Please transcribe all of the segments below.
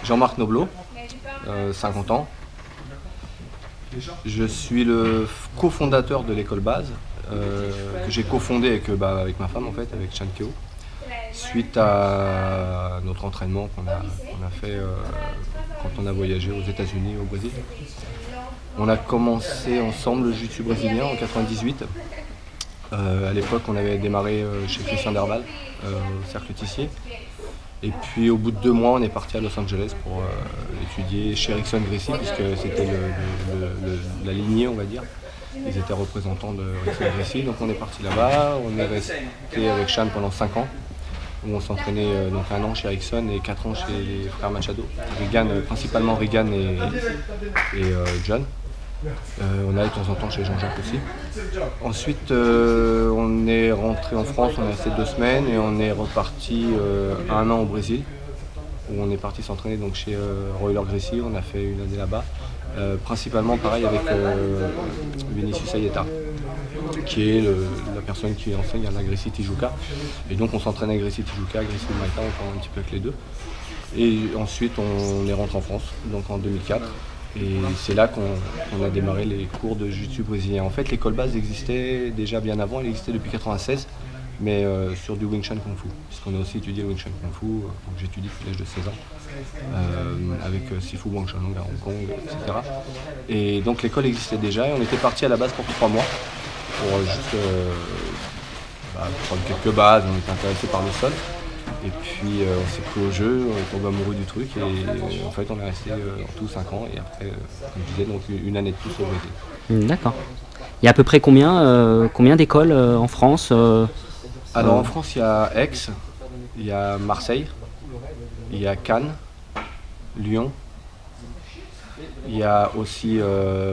Jean-Marc Noblot, 50 ans. Je suis le cofondateur de l'école base, que j'ai cofondé avec ma femme en fait, avec Chan Keo, suite à notre entraînement qu'on a fait quand on a voyagé aux États-Unis et au Brésil. On a commencé ensemble le jiu-jitsu brésilien en 98. À l'époque, on avait démarré chez Christian Derval, au Cercle Tissier. Et puis au bout de 2 mois, on est parti à Los Angeles pour étudier chez Rickson Gracie, puisque c'était la lignée, on va dire. Ils étaient représentants de Rickson Gracie, donc on est parti là-bas. On est resté avec Chan pendant 5 ans, où on s'entraînait donc 1 an chez Rickson et 4 ans chez les frères Machado. Principalement Regan et John. On allait de temps en temps chez Jean-Jacques aussi. Ensuite, on est rentré en France, on est resté 2 semaines et on est reparti 1 an au Brésil, où on est parti s'entraîner donc chez Royler Gracie. On a fait 1 année là-bas, principalement pareil avec Vinicius Ayeta, qui est la personne qui enseigne à la Gracie Tijuca. Et donc on s'entraîne à Gracie Tijuca, Gracie Maïta, on parle un petit peu avec les deux. Et ensuite on est rentré en France, donc en 2004. Et c'est là qu'on a démarré les cours de jiu-jitsu brésilien. En fait, l'école base existait déjà bien avant, elle existait depuis 1996, mais sur du Wing Chun Kung Fu, puisqu'on a aussi étudié le Wing Chun Kung Fu, donc j'étudie depuis l'âge de 16 ans, avec Sifu Wang Shanlong à Hong Kong, etc. Et donc l'école existait déjà, et on était parti à la base pour 3 mois, pour juste prendre quelques bases. On était intéressé par le sol. Et puis on s'est pris au jeu, on est tombé amoureux du truc et en fait on est resté en tout 5 ans et après, comme je disais, donc 1 année de plus au Brésil. D'accord. Il y a à peu près combien d'écoles en France Alors en France il y a Aix, il y a Marseille, il y a Cannes, Lyon, il y a aussi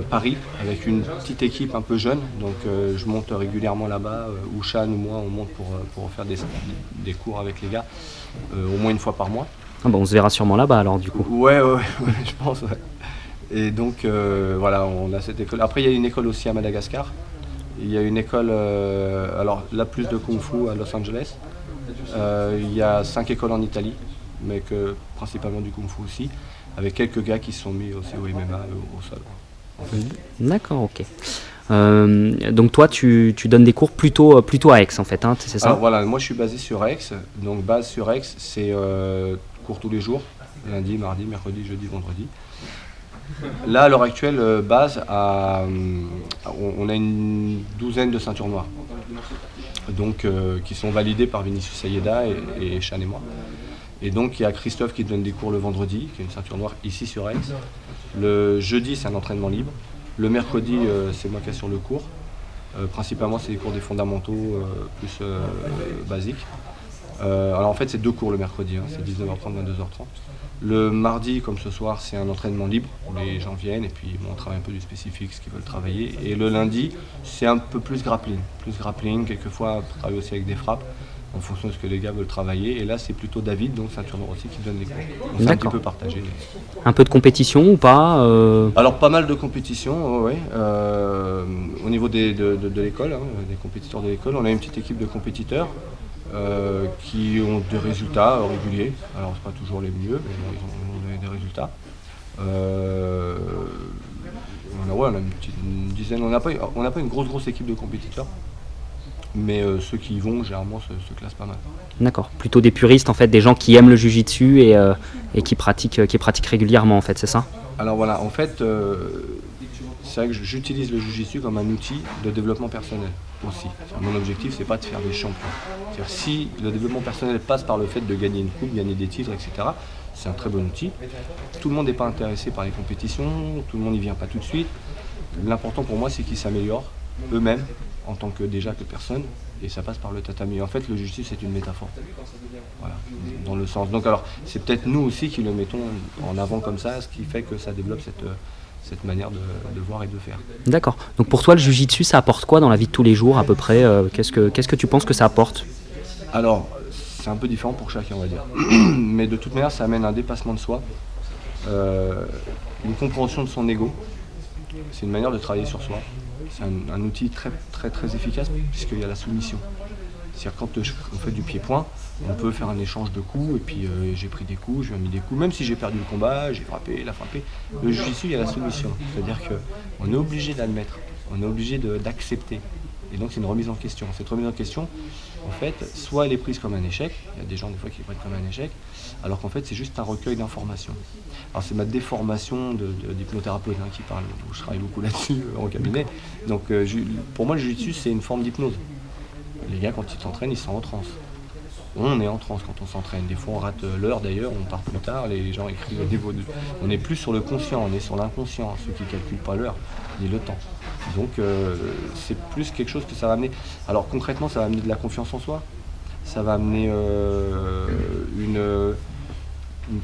Paris avec une petite équipe un peu jeune, donc je monte régulièrement là-bas, ou Chan ou moi on monte pour faire des cours avec les gars, au moins 1 fois par mois. Ah bon, on se verra sûrement là-bas alors du coup. Ouais, je pense. Ouais. Et donc voilà, on a cette école. Après il y a une école aussi à Madagascar, il y a une école, alors là plus de Kung Fu à Los Angeles, il y a 5 écoles en Italie, mais principalement du Kung Fu aussi, avec quelques gars qui se sont mis aussi au MMA, au sol. En fait. D'accord, ok. Donc toi, tu donnes des cours plutôt à Aix en fait, hein, c'est ça? Alors voilà, moi je suis basé sur Aix, donc base sur Aix, c'est cours tous les jours, lundi, mardi, mercredi, jeudi, vendredi. Là à l'heure actuelle, base, on a une 12aine de ceintures noires, donc qui sont validées par Vinicius Ayeda et Chan et moi. Et donc il y a Christophe qui donne des cours le vendredi, qui est une ceinture noire ici sur Aix. Le jeudi c'est un entraînement libre. Le mercredi c'est moi qui assure le cours. Principalement c'est les cours des fondamentaux plus basiques. Alors en fait c'est 2 cours le mercredi, hein, c'est 19h30, 22h30. Le mardi comme ce soir c'est un entraînement libre où les gens viennent et puis on travaille un peu du spécifique, ce qu'ils veulent travailler. Et le lundi c'est un peu plus grappling, quelquefois on travaille aussi avec des frappes, en fonction de ce que les gars veulent travailler. Et là, c'est plutôt David, donc ceinture noire aussi, qui donne les cours. Donc c'est un petit peu partagé. Un peu de compétition ou pas Alors, pas mal de compétition, oui. Au niveau de l'école, hein, des compétiteurs de l'école, on a une petite équipe de compétiteurs qui ont des résultats réguliers. Alors, c'est pas toujours les mieux, mais ils ont des résultats. On a une dizaine. On n'a pas une grosse équipe de compétiteurs. Mais ceux qui y vont, généralement, se classent pas mal. D'accord, plutôt des puristes, en fait, des gens qui aiment le jiu-jitsu et qui pratiquent régulièrement, en fait, c'est ça? Alors voilà, en fait, c'est vrai que j'utilise le jiu-jitsu comme un outil de développement personnel aussi. Mon objectif, c'est pas de faire des champions. C'est-à-dire, si le développement personnel passe par le fait de gagner une coupe, gagner des titres, etc., c'est un très bon outil. Tout le monde n'est pas intéressé par les compétitions, tout le monde n'y vient pas tout de suite. L'important pour moi, c'est qu'ils s'améliorent eux-mêmes, en tant que personne, et ça passe par le tatami. En fait, le jiu-jitsu, c'est une métaphore. Voilà, dans le sens. Donc alors, c'est peut-être nous aussi qui le mettons en avant comme ça, ce qui fait que ça développe cette manière de voir et de faire. D'accord. Donc pour toi, le jiu-jitsu, ça apporte quoi dans la vie de tous les jours à peu près? Qu'est-ce que tu penses que ça apporte? Alors, c'est un peu différent pour chacun, on va dire. Mais de toute manière, ça amène un dépassement de soi, une compréhension de son ego. C'est une manière de travailler sur soi. C'est un outil très efficace puisqu'il y a la soumission. C'est-à-dire quand on fait du pied-point, on peut faire un échange de coups, et puis j'ai pris des coups, je lui ai mis des coups, même si j'ai perdu le combat, j'ai frappé, il a frappé. Le jiu-jitsu, il y a la soumission, c'est-à-dire qu'on est obligé d'admettre, on est obligé d'accepter. Et donc c'est une remise en question. Cette remise en question, en fait, soit elle est prise comme un échec, il y a des gens des fois qui prennent comme un échec, alors qu'en fait c'est juste un recueil d'informations. Alors c'est ma déformation d'hypnothérapeute qui parle, où je travaille beaucoup là-dessus en cabinet. Donc pour moi le jiu-jitsu c'est une forme d'hypnose. Les gars quand ils s'entraînent, ils sont en transe. On est en transe quand on s'entraîne. Des fois on rate l'heure d'ailleurs, on part plus tard, les gens écrivent au niveau de... On n'est plus sur le conscient, on est sur l'inconscient, ceux qui ne calculent pas l'heure, ni le temps. Donc c'est plus quelque chose que ça va amener. Alors concrètement ça va amener de la confiance en soi, ça va amener une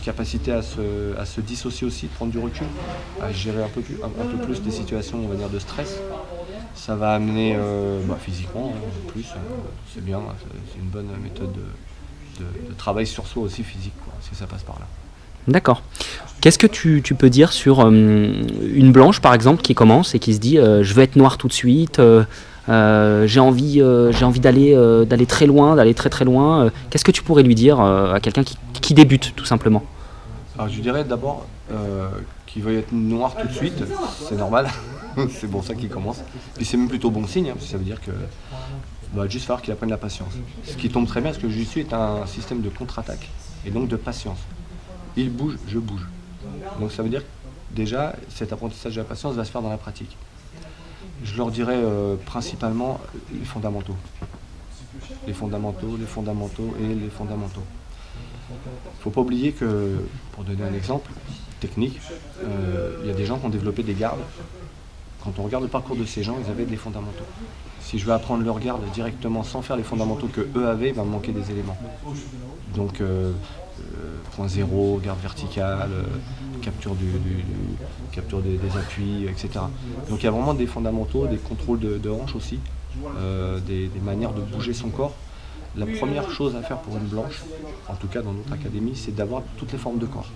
capacité à se dissocier aussi, de prendre du recul, à gérer un peu plus des situations on va dire de stress. Ça va amener physiquement en plus, c'est bien, c'est une bonne méthode de travail sur soi aussi physique, quoi, si ça passe par là. D'accord. Qu'est-ce que tu peux dire sur une blanche par exemple qui commence et qui se dit je veux être noire tout de suite, j'ai envie d'aller très loin, d'aller très très loin. Qu'est-ce que tu pourrais lui dire à quelqu'un qui débute tout simplement? Alors je dirais d'abord qu'il veuille être noir tout de suite, c'est normal, c'est pour ça qu'il commence. Puis c'est même plutôt bon signe, parce que ça veut dire que va juste falloir qu'il apprenne la patience. Ce qui tombe très bien parce que le jiu-jitsu est un système de contre-attaque et donc de patience. Il bouge, je bouge. Donc ça veut dire que déjà cet apprentissage de la patience va se faire dans la pratique. Je leur dirais principalement les fondamentaux. Les fondamentaux, les fondamentaux et les fondamentaux. Il ne faut pas oublier que, pour donner un exemple technique, il y a des gens qui ont développé des gardes. Quand on regarde le parcours de ces gens, ils avaient des fondamentaux. Si je veux apprendre leur garde directement sans faire les fondamentaux que eux avaient, il va me manquer des éléments. Donc point zéro, garde verticale, capture des appuis, etc. Donc il y a vraiment des fondamentaux, des contrôles de hanches aussi, des manières de bouger son corps. La première chose à faire pour une blanche, en tout cas dans notre académie, c'est d'avoir toutes les formes de corps.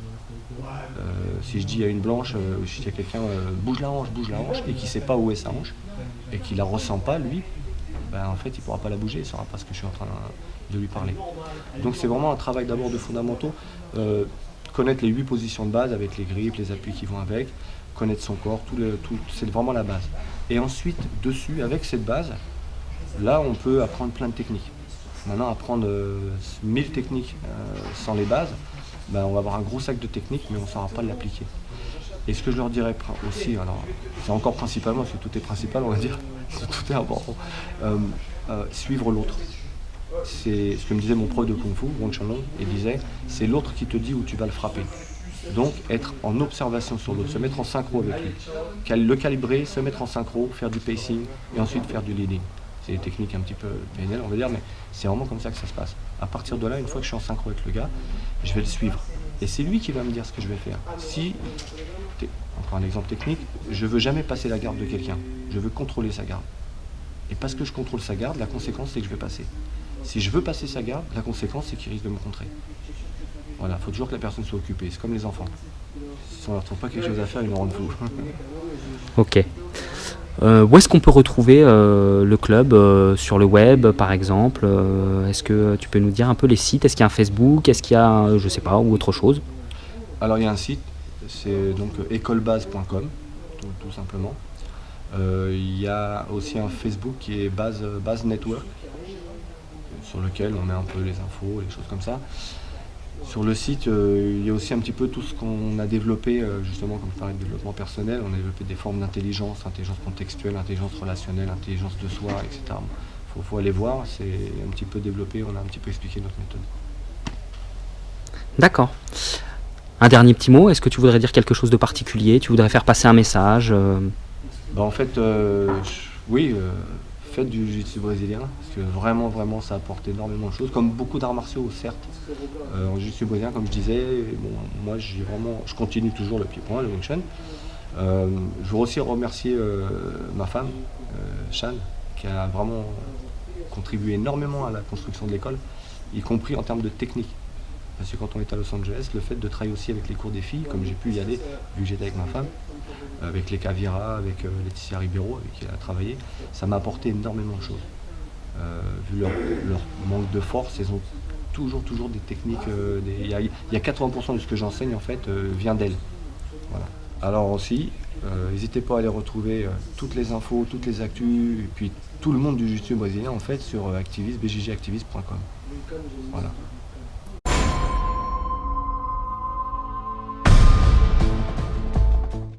Si je dis à une blanche, si il y a quelqu'un bouge la hanche, et qui ne sait pas où est sa hanche, et qui ne la ressent pas, lui, en fait, il ne pourra pas la bouger, il ne saura pas ce que je suis en train de lui parler. Donc c'est vraiment un travail d'abord de fondamentaux, connaître les 8 positions de base avec les grippes, les appuis qui vont avec, connaître son corps, c'est vraiment la base. Et ensuite, dessus, avec cette base, là on peut apprendre plein de techniques. Maintenant, apprendre 1000 techniques sans les bases, on va avoir un gros sac de techniques, mais on ne saura pas l'appliquer. Et ce que je leur dirais aussi, alors c'est encore principalement, parce que tout est principal, on va dire, tout est important, suivre l'autre. C'est ce que me disait mon prof de Kung Fu, Wong Chun Long, il disait, c'est l'autre qui te dit où tu vas le frapper. Donc être en observation sur l'autre, se mettre en synchro avec lui, le calibrer, se mettre en synchro, faire du pacing et ensuite faire du leading. C'est des techniques un petit peu PNL, on va dire, mais c'est vraiment comme ça que ça se passe. À partir de là, une fois que je suis en synchro avec le gars, je vais le suivre. Et c'est lui qui va me dire ce que je vais faire. Si, on prend un exemple technique, je ne veux jamais passer la garde de quelqu'un. Je veux contrôler sa garde. Et parce que je contrôle sa garde, la conséquence, c'est que je vais passer. Si je veux passer sa garde, la conséquence, c'est qu'il risque de me contrer. Voilà, il faut toujours que la personne soit occupée. C'est comme les enfants. Si on ne leur trouve pas quelque chose à faire, ils nous rendent fous. Ok. Où est-ce qu'on peut retrouver le club sur le web, par exemple? Est-ce que tu peux nous dire un peu les sites? Est-ce qu'il y a un Facebook? Est-ce qu'il y a, je sais pas, ou autre chose? Alors il y a un site, c'est donc écolebase.com, tout simplement. Il y a aussi un Facebook qui est Base Network, sur lequel on met un peu les infos, les choses comme ça. Sur le site, il y a aussi un petit peu tout ce qu'on a développé, justement, comme je parlais de développement personnel. On a développé des formes d'intelligence, intelligence contextuelle, intelligence relationnelle, intelligence de soi, etc. Faut aller voir, c'est un petit peu développé, on a un petit peu expliqué notre méthode. D'accord. Un dernier petit mot, est-ce que tu voudrais dire quelque chose de particulier? Tu voudrais faire passer un message? En fait, oui, faites du jiu-jitsu brésilien, parce que vraiment ça apporte énormément de choses, comme beaucoup d'arts martiaux, certes. En jiu-jitsu brésilien, comme je disais, moi je continue toujours le pied-point, le Wing Chun. Je veux aussi remercier ma femme, Shan, qui a vraiment contribué énormément à la construction de l'école, y compris en termes de technique. Parce que quand on est à Los Angeles, le fait de travailler aussi avec les cours des filles, comme j'ai pu y aller, vu que j'étais avec ma femme, avec les Cavira, avec Laetitia Ribeiro, avec qui elle a travaillé, ça m'a apporté énormément de choses. vu leur manque de force, ils ont toujours des techniques. Il y a 80% de ce que j'enseigne en fait vient d'elles. Voilà. Alors aussi, n'hésitez pas à aller retrouver toutes les infos, toutes les actus, et puis tout le monde du jiu-jitsu brésilien en fait sur bjjactivist.com. Voilà.